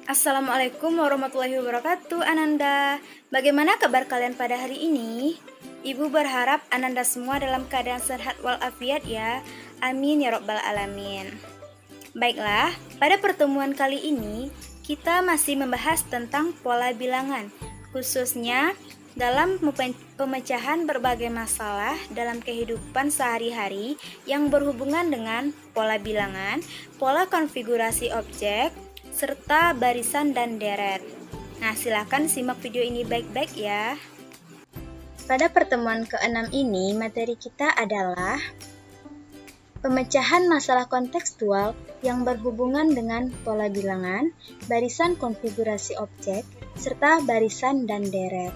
Assalamualaikum warahmatullahi wabarakatuh, Ananda. Bagaimana kabar kalian pada hari ini? Ibu berharap Ananda semua dalam keadaan sehat walafiat ya. Amin ya robbal alamin. Baiklah, pada pertemuan kali ini kita masih membahas tentang pola bilangan, khususnya dalam pemecahan berbagai masalah dalam kehidupan sehari-hari yang berhubungan dengan pola bilangan, pola konfigurasi objek, serta barisan dan deret. Nah, silakan simak video ini baik-baik ya. Pada pertemuan ke-6 ini, materi kita adalah pemecahan masalah kontekstual yang berhubungan dengan pola bilangan, barisan konfigurasi objek, serta barisan dan deret.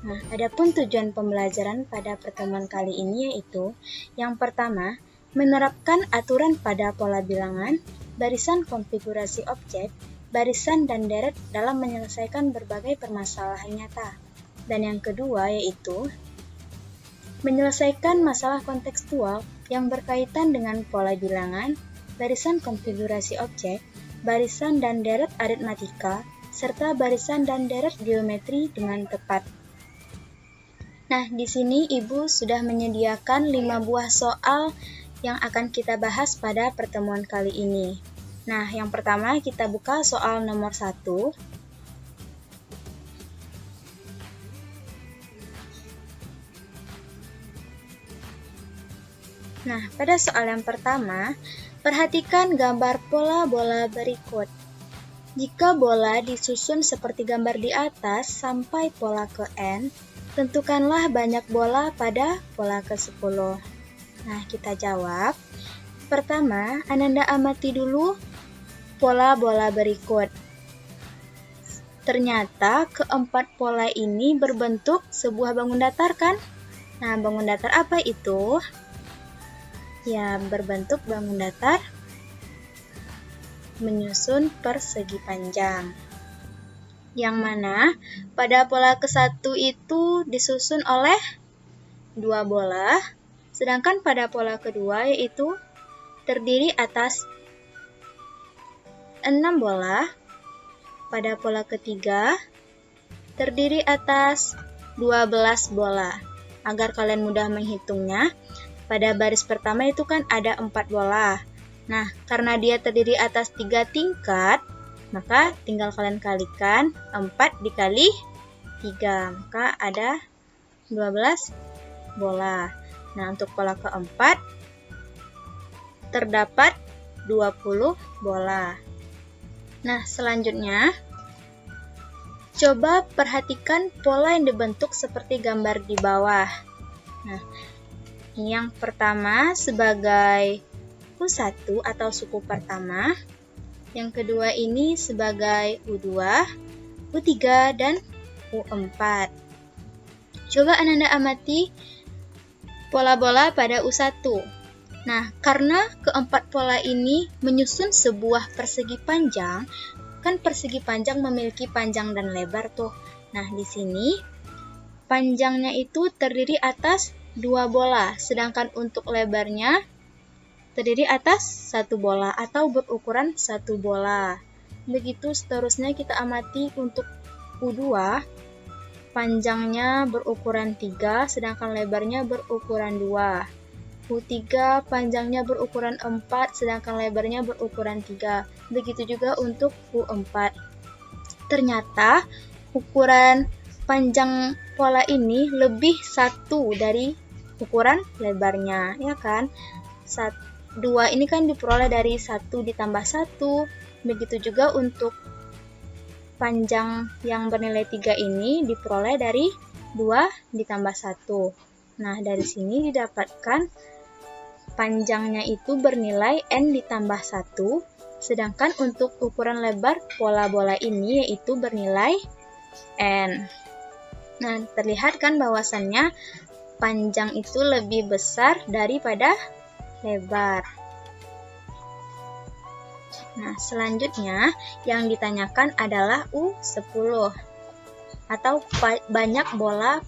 Nah, adapun tujuan pembelajaran pada pertemuan kali ini yaitu yang pertama, menerapkan aturan pada pola bilangan, barisan konfigurasi objek, barisan dan deret dalam menyelesaikan berbagai permasalahan nyata. Dan yang kedua yaitu menyelesaikan masalah kontekstual yang berkaitan dengan pola bilangan, barisan konfigurasi objek, barisan dan deret aritmatika, serta barisan dan deret geometri dengan tepat. Nah, di sini Ibu sudah menyediakan 5 buah soal yang akan kita bahas pada pertemuan kali ini. Nah, yang pertama kita buka soal nomor 1. Nah, pada soal yang pertama, perhatikan gambar pola bola berikut. Jika bola disusun seperti gambar di atas sampai pola ke N, tentukanlah banyak bola pada pola ke-10. Nah, kita jawab. Pertama, Ananda amati dulu pola bola berikut. Ternyata keempat pola ini berbentuk sebuah bangun datar kan? Nah, bangun datar apa itu? Ya, berbentuk bangun datar menyusun persegi panjang. Yang mana pada pola ke-1 itu disusun oleh 2 bola, sedangkan pada pola kedua yaitu terdiri atas 6 bola, pada pola ketiga terdiri atas 12 bola. Agar kalian mudah menghitungnya, pada baris pertama itu kan ada 4 bola. Nah, karena dia terdiri atas 3 tingkat, maka tinggal kalian kalikan 4 dikali 3, maka ada 12 bola. Nah, untuk pola keempat terdapat 20 bola. Nah, selanjutnya coba perhatikan pola yang dibentuk seperti gambar di bawah. Nah, yang pertama sebagai U1 atau suku pertama, yang kedua ini sebagai U2, U3, dan U4. Coba Ananda amati pola bola pada U1. Nah, karena keempat pola ini menyusun sebuah persegi panjang, kan persegi panjang memiliki panjang dan lebar tuh. Nah, di sini panjangnya itu terdiri atas 2 bola, sedangkan untuk lebarnya terdiri atas 1 bola atau berukuran 1 bola. Begitu seterusnya kita amati untuk U2, panjangnya berukuran 3, sedangkan lebarnya berukuran 2. U3 panjangnya berukuran 4, sedangkan lebarnya berukuran 3. Begitu juga untuk U4. Ternyata ukuran panjang pola ini lebih 1 dari ukuran lebarnya, ya kan? 2 ini kan diperoleh dari 1 ditambah 1. Begitu juga untuk panjang yang bernilai 3 ini diperoleh dari 2 ditambah 1. Nah, dari sini didapatkan panjangnya itu bernilai N ditambah 1, sedangkan untuk ukuran lebar pola bola ini yaitu bernilai N. Nah, terlihat kan bahwasannya panjang itu lebih besar daripada lebar. Nah, selanjutnya yang ditanyakan adalah U10 atau banyak bola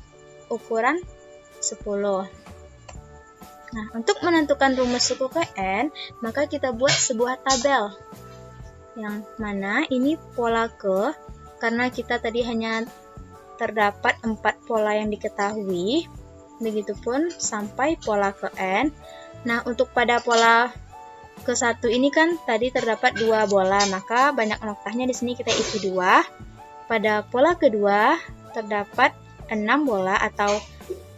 ukuran 10. Nah, untuk menentukan rumus suku ke N, maka kita buat sebuah tabel. yang mana ini pola ke, karena kita tadi hanya terdapat 4 pola yang diketahui, begitupun sampai pola ke N. Nah, untuk pada pola ke-1 ini kan tadi terdapat 2 bola, maka banyak noktahnya di sini kita isi 2. Pada pola kedua terdapat 6 bola atau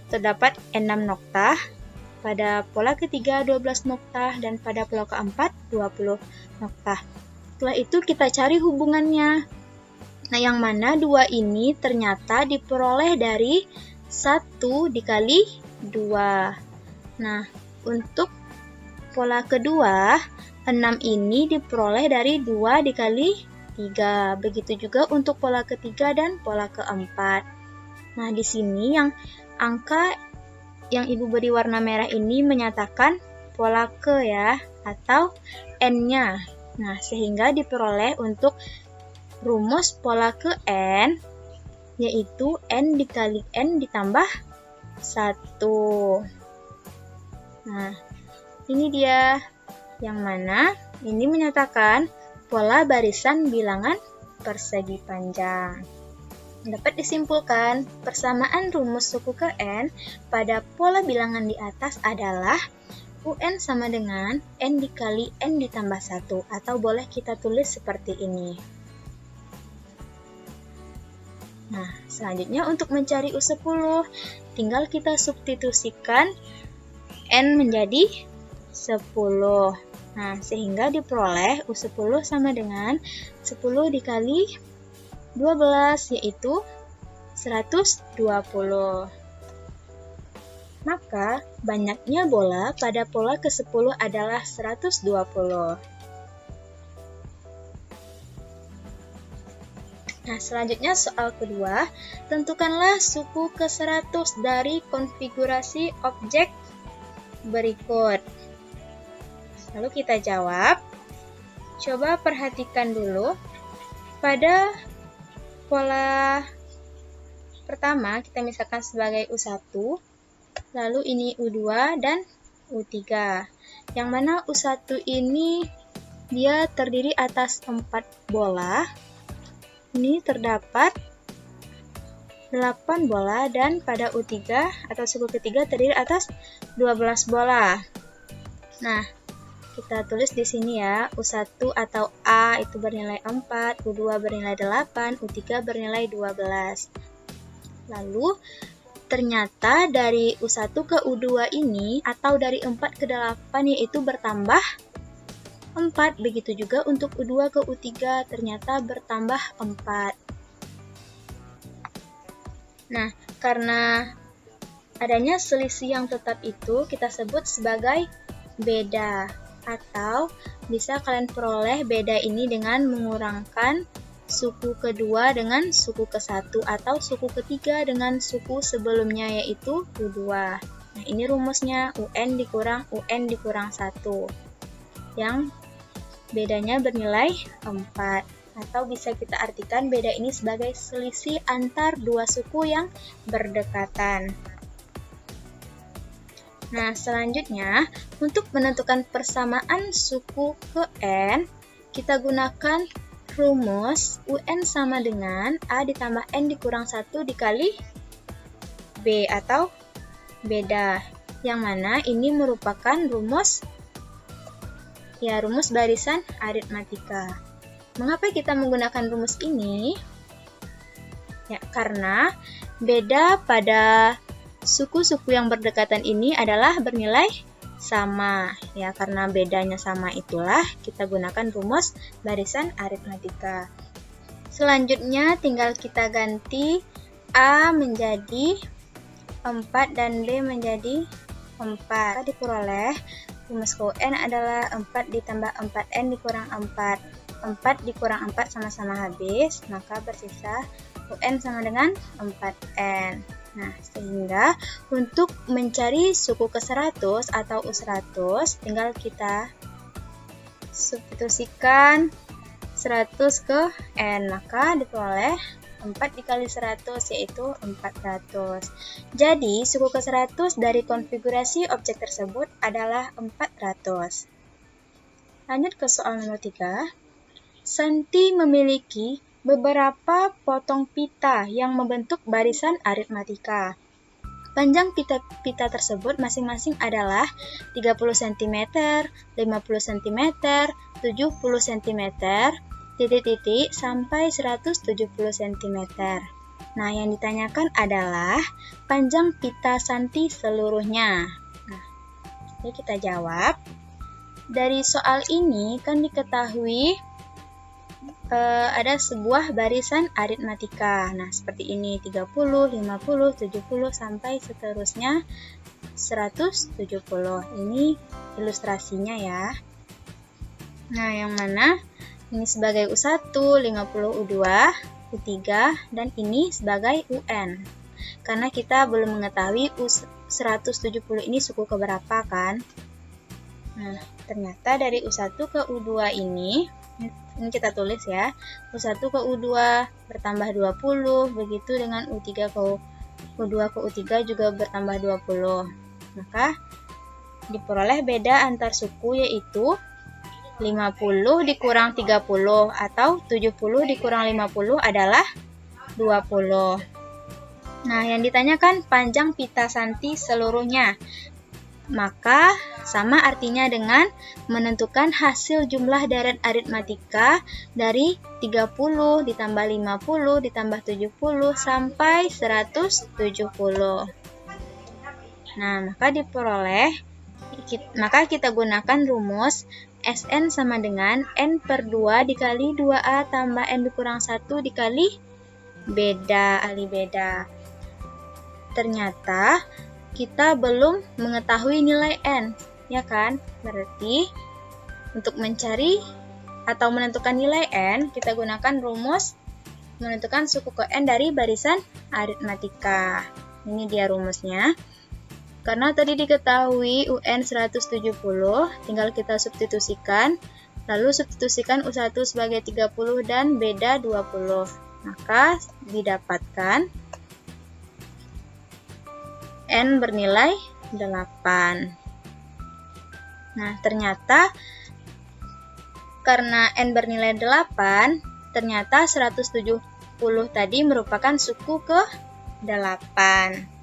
terdapat 6 noktah. Pada pola ketiga 12 noktah dan pada pola keempat 20 noktah. Setelah itu kita cari hubungannya. Nah, yang mana 2 ini ternyata diperoleh dari 1 dikali 2. Nah, untuk pola kedua, 6 ini diperoleh dari 2 dikali 3. Begitu juga untuk pola ketiga dan pola keempat. Nah, di sini yang angka yang Ibu beri warna merah ini menyatakan pola ke ya, atau N-nya. Nah, sehingga diperoleh untuk rumus pola ke N, yaitu N dikali N ditambah 1. Nah, ini dia yang mana ini menyatakan pola barisan bilangan persegi panjang. Dapat disimpulkan, persamaan rumus suku ke N pada pola bilangan di atas adalah UN sama dengan N dikali N ditambah 1, atau boleh kita tulis seperti ini. Nah, selanjutnya untuk mencari U10, tinggal kita substitusikan N menjadi 10. Nah, sehingga diperoleh U10 sama dengan 10 dikali 12, yaitu 120. Maka, banyaknya bola pada pola ke-10 adalah 120. Nah, selanjutnya soal kedua, tentukanlah suku ke-100 dari konfigurasi objek berikut. Lalu kita jawab. Coba perhatikan dulu. Pada pola pertama, kita misalkan sebagai U1, lalu ini U2 dan U3. Yang mana U1 ini dia terdiri atas 4 bola. Ini terdapat 8 bola, dan pada U3 atau suku ketiga terdiri atas 12 bola. Nah, kita tulis di sini ya, U1 atau A itu bernilai 4, U2 bernilai 8, U3 bernilai 12. Lalu, ternyata dari U1 ke U2 ini, atau dari 4 ke 8, yaitu bertambah 4. Begitu juga untuk U2 ke U3 ternyata bertambah 4. Nah, karena adanya selisih yang tetap itu kita sebut sebagai beda. Atau bisa kalian peroleh beda ini dengan mengurangkan suku kedua dengan suku ke-1 atau suku ketiga dengan suku sebelumnya, yaitu U2. Nah, ini rumusnya UN dikurang UN dikurang 1. Yang bedanya bernilai 4. Atau bisa kita artikan beda ini sebagai selisih antar dua suku yang berdekatan. Nah, selanjutnya, untuk menentukan persamaan suku ke N, kita gunakan rumus UN sama dengan A ditambah N dikurang 1 dikali B atau beda. Yang mana ini merupakan rumus barisan aritmatika. Mengapa kita menggunakan rumus ini? Ya, karena beda pada suku-suku yang berdekatan ini adalah bernilai sama. Ya, karena bedanya sama itulah kita gunakan rumus barisan aritmatika. Selanjutnya tinggal kita ganti A menjadi 4 dan B menjadi 4. Diperoleh rumus UN adalah 4 ditambah 4N dikurang 4. 4 dikurang 4 sama-sama habis, maka bersisa UN sama dengan 4N. Nah, sehingga untuk mencari suku ke-100 atau U100, tinggal kita substitusikan 100 ke N, maka diperoleh 4 dikali 100 yaitu 400. Jadi, suku ke-100 dari konfigurasi objek tersebut adalah 400. Lanjut ke soal nomor 3. Santi memiliki beberapa potong pita yang membentuk barisan aritmatika. Panjang pita tersebut masing-masing adalah 30 cm, 50 cm, 70 cm, titik-titik sampai 170 cm. Nah, yang ditanyakan adalah panjang pita Santi seluruhnya. Nah, ini kita jawab. Dari soal ini kan diketahui ada sebuah barisan aritmatika. Nah, seperti ini 30, 50, 70 sampai seterusnya 170. Ini ilustrasinya ya. Nah, yang mana ini sebagai U1, 50 U2, U3 dan ini sebagai UN. Karena kita belum mengetahui U170 ini suku keberapa kan? Nah, ternyata dari U1 ke U2 ini kita tulis ya, U1 ke U2 bertambah 20, begitu dengan U3 ke U2 ke U3 juga bertambah 20. Maka diperoleh beda antar suku yaitu 50 dikurang 30 atau 70 dikurang 50 adalah 20. Nah, yang ditanyakan panjang pita Santi seluruhnya. Maka sama artinya dengan menentukan hasil jumlah deret aritmatika dari 30 ditambah 50 ditambah 70 sampai 170. Nah, maka kita gunakan rumus Sn sama dengan N per 2 dikali 2A tambah N dikurang 1 dikali beda, ali beda. Ternyata kita belum mengetahui nilai N, ya kan? Berarti untuk mencari atau menentukan nilai N, kita gunakan rumus menentukan suku ke N dari barisan aritmatika. Ini dia rumusnya. Karena tadi diketahui UN 170, tinggal kita substitusikan, lalu substitusikan U1 sebagai 30 dan beda 20. Maka didapatkan N bernilai 8. Nah, ternyata karena N bernilai 8, ternyata 170 tadi merupakan suku ke 8.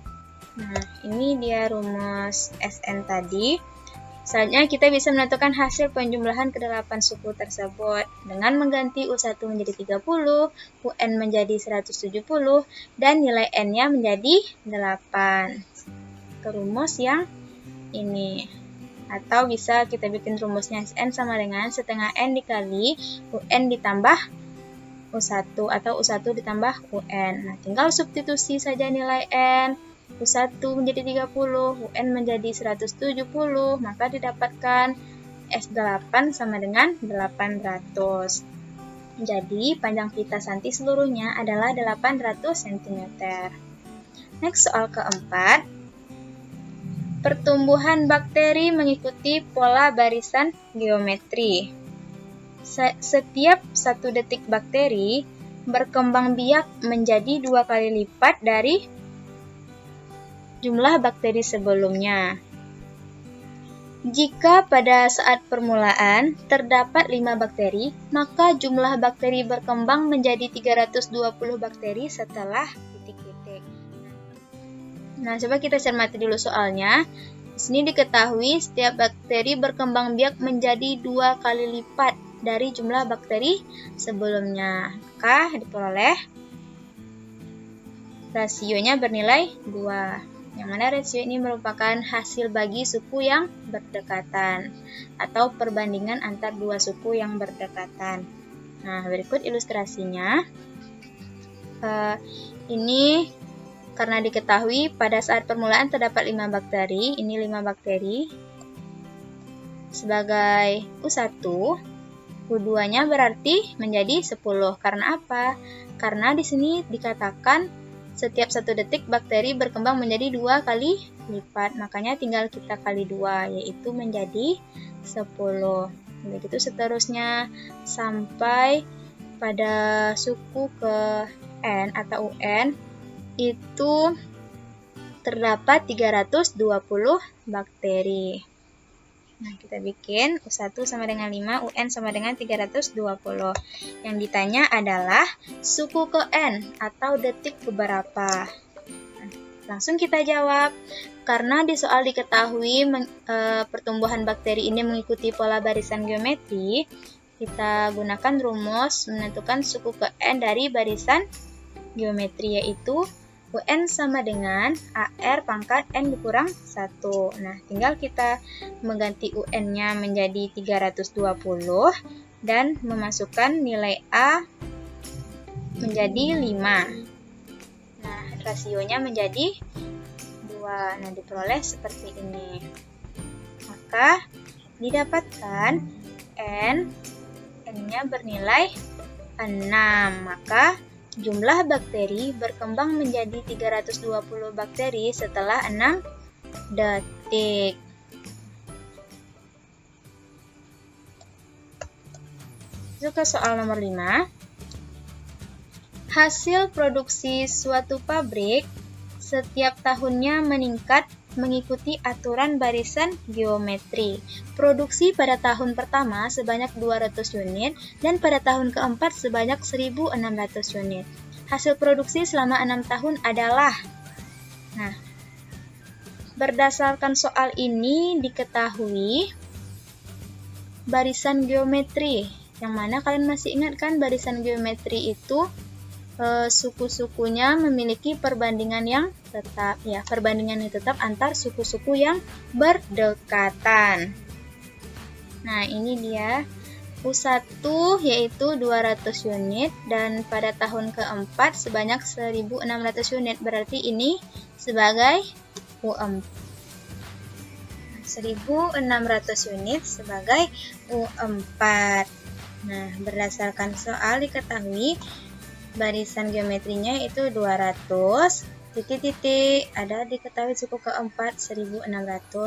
Nah, ini dia rumus Sn tadi. Selanjutnya kita bisa menentukan hasil penjumlahan ke-8 suku tersebut dengan mengganti U1 menjadi 30, UN menjadi 170, dan nilai N-nya menjadi 8. Ke rumus yang ini. Atau bisa kita bikin rumusnya N sama dengan setengah N dikali UN ditambah U1 atau U1 ditambah UN. Nah, tinggal substitusi saja nilai N. U1 menjadi 30, UN menjadi 170, maka didapatkan S8 sama dengan 800. Jadi, panjang pita Santi seluruhnya adalah 800 cm. Next, soal keempat. Pertumbuhan bakteri mengikuti pola barisan geometri. Setiap 1 detik bakteri berkembang biak menjadi 2 kali lipat dari jumlah bakteri sebelumnya. Jika pada saat permulaan terdapat 5 bakteri, maka jumlah bakteri berkembang menjadi 320 bakteri setelah titik-titik. Nah, coba kita cermati dulu soalnya. Di sini diketahui setiap bakteri berkembang biak menjadi 2 kali lipat dari jumlah bakteri sebelumnya. Maka diperoleh rasionya bernilai 2. Yang mana rasio ini merupakan hasil bagi suku yang berdekatan atau perbandingan antar 2 suku yang berdekatan. Nah, berikut ilustrasinya. Ini karena diketahui pada saat permulaan terdapat 5 bakteri, ini 5 bakteri sebagai U1, U2-nya berarti menjadi 10. Karena apa? Karena di sini dikatakan setiap 1 detik bakteri berkembang menjadi 2 kali lipat. Makanya tinggal kita kali 2, yaitu menjadi 10. Begitu seterusnya sampai pada suku ke N atau UN itu terdapat 320 bakteri. Nah, kita bikin U1 sama dengan 5, UN sama dengan 320. Yang ditanya adalah suku ke N atau detik keberapa. Nah, langsung kita jawab. Karena di soal diketahui pertumbuhan bakteri ini mengikuti pola barisan geometri, kita gunakan rumus menentukan suku ke N dari barisan geometri, yaitu UN sama dengan AR pangkat N dikurang 1. Nah, tinggal kita mengganti UN-nya menjadi 320 dan memasukkan nilai A menjadi 5. Nah, rasionya menjadi 2. Nah, diperoleh seperti ini. Maka, didapatkan N-nya bernilai 6. Maka, jumlah bakteri berkembang menjadi 320 bakteri setelah 6 detik. Masuk ke soal nomor 5. Hasil produksi suatu pabrik setiap tahunnya meningkat mengikuti aturan barisan geometri. Produksi pada tahun pertama sebanyak 200 unit dan pada tahun keempat sebanyak 1.600 unit. Hasil produksi selama 6 tahun adalah. Nah, berdasarkan soal ini diketahui barisan geometri. Yang mana kalian masih ingat kan barisan geometri itu suku-sukunya memiliki perbandingan yang tetap, ya, perbandingan yang tetap antar suku-suku yang berdekatan. Nah, ini dia U1 yaitu 200 unit dan pada tahun keempat sebanyak 1.600 unit, berarti ini sebagai U4. 1.600 unit sebagai U4. Nah, berdasarkan soal diketahui barisan geometrinya itu 200, titik-titik, ada diketahui suku keempat 1.600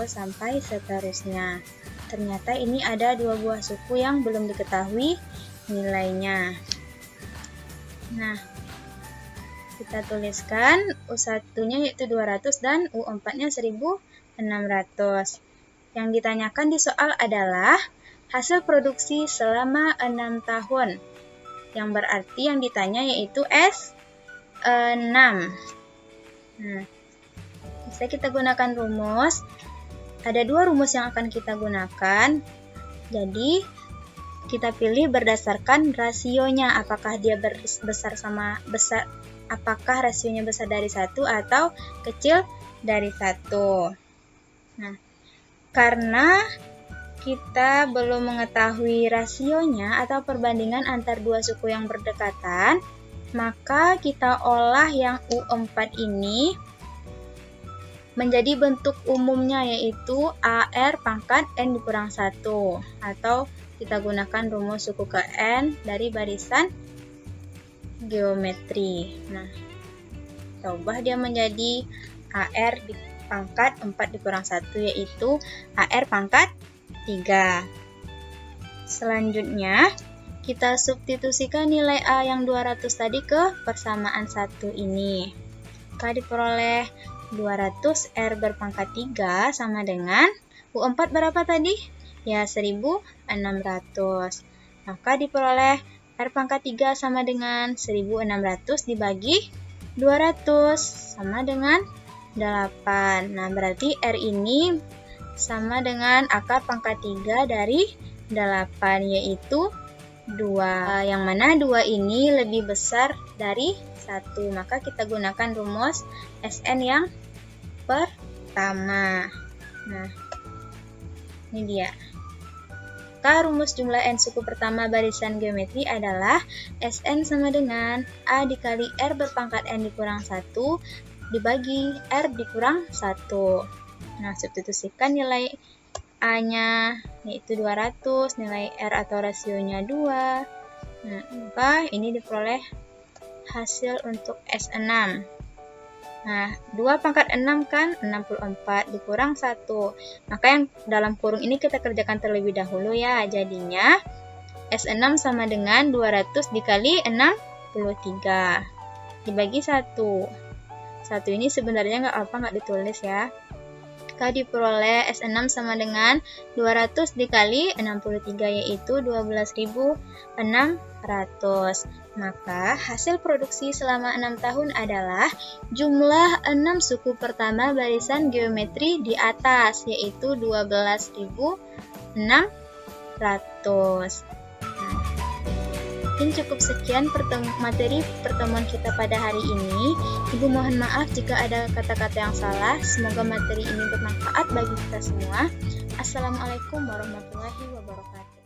sampai seterusnya. Ternyata ini ada 2 buah suku yang belum diketahui nilainya. Nah, kita tuliskan U1-nya yaitu 200 dan U4-nya 1.600. Yang ditanyakan di soal adalah hasil produksi selama 6 tahun. Yang berarti yang ditanya yaitu S6. Nah, bisa kita gunakan rumus. Ada 2 rumus yang akan kita gunakan. Jadi, kita pilih berdasarkan rasionya. Apakah dia apakah rasionya besar dari 1 atau kecil dari 1. Nah, karena kita belum mengetahui rasionya atau perbandingan antar 2 suku yang berdekatan, maka kita olah yang U4 ini menjadi bentuk umumnya, yaitu AR pangkat N dikurang 1, atau kita gunakan rumus suku ke N dari barisan geometri. Nah, kita ubah dia menjadi AR pangkat 4 dikurang 1, yaitu AR pangkat 3. Selanjutnya, kita substitusikan nilai A yang 200 tadi ke persamaan 1 ini. Maka diperoleh 200 R berpangkat 3 sama dengan U4 berapa tadi? Ya, 1.600. Maka diperoleh R pangkat 3 sama dengan 1.600 dibagi 200 sama dengan 8. Nah, berarti R ini sama dengan akar pangkat 3 dari 8, yaitu 2. Yang mana 2 ini lebih besar dari 1. Maka kita gunakan rumus SN yang pertama. Nah, ini dia. Maka rumus jumlah N suku pertama barisan geometri adalah SN sama dengan A dikali R berpangkat N dikurang 1 dibagi R dikurang 1. Nah, substitusikan nilai A-nya yaitu 200, nilai R atau rasionya 2. Nah, maka ini diperoleh hasil untuk S6. Nah, 2 pangkat 6 kan 64 dikurang 1. Maka yang dalam kurung ini kita kerjakan terlebih dahulu ya. Jadinya S6 sama dengan 200 dikali 63 dibagi 1. 1 ini sebenarnya nggak ditulis ya. maka diperoleh S6 sama dengan 200 dikali 63, yaitu 12.600. Maka hasil produksi selama 6 tahun adalah jumlah 6 suku pertama barisan geometri di atas, yaitu 12.600. Mungkin cukup sekian materi pertemuan kita pada hari ini. Ibu mohon maaf jika ada kata-kata yang salah. Semoga materi ini bermanfaat bagi kita semua. Assalamualaikum warahmatullahi wabarakatuh.